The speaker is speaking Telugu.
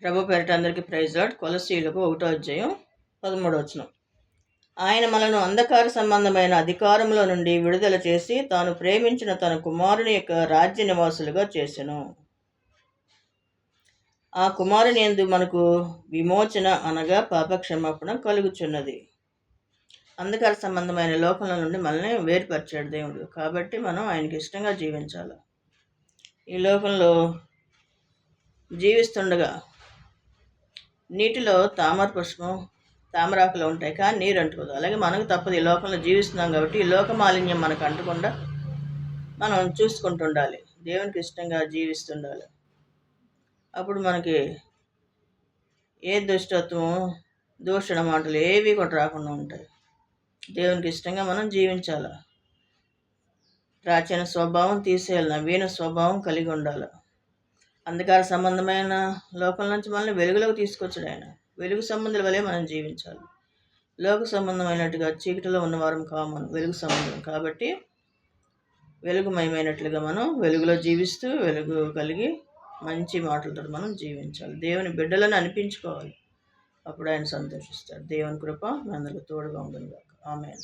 ప్రభు పేరిట అందరికీ ప్రైజ్ లార్డ్. కొలస్సీయులకు 1:13. ఆయన మనను అంధకార సంబంధమైన అధికారముల నుండి విడుదల చేసి తాను ప్రేమించిన తన కుమారుని యొక్క రాజ్య నివాసులుగా చేసెను. ఆ కుమారుని యందు మనకు విమోచన అనగా పాపక్షమాపణ కలుగుచున్నది. అంధకార సంబంధమైన లోకంలో నుండి మనల్ని వేరుపరిచాడు దేవుడు. కాబట్టి మనం ఆయనకి ఇష్టంగా జీవించాలి. ఈ లోకంలో జీవిస్తుండగా నీటిలో తామరాకులు ఉంటాయి, కానీ నీరు అంటుకోదు. అలాగే మనకు తప్పదు, ఈ లోకంలో జీవిస్తున్నాం కాబట్టి ఈ లోక మాలిన్యం మనకు అంటకుండా మనం చూసుకుంటుండాలి. దేవునికి ఇష్టంగా జీవిస్తుండాలి. అప్పుడు మనకి ఏ దుష్టత్వం, దూషణ మాటలు ఏవి కూడా రాకుండా ఉంటాయి. దేవునికి ఇష్టంగా మనం జీవించాలి. ప్రాచీన స్వభావం తీసేయాలి, నవీన స్వభావం కలిగి ఉండాలి. అంధకార సంబంధమైన లోకం నుంచి మనల్ని వెలుగులోకి తీసుకొచ్చాడు ఆయన. వెలుగు సంబంధుల వలె మనం జీవించాలి. లోక సంబంధమైనట్టుగా చీకటిలో ఉన్నవారం కామన్, వెలుగు సంబంధం కాబట్టి వెలుగుమయమైనట్లుగా మనం వెలుగులో జీవిస్తూ వెలుగు కలిగి మంచి మాటలతో మనం జీవించాలి. దేవుని బిడ్డలను అనిపించుకోవాలి. అప్పుడు ఆయన సంతోషిస్తాడు. దేవుని కృప మనందరికీ తోడుగా ఉంటుంది. ఆమేన్.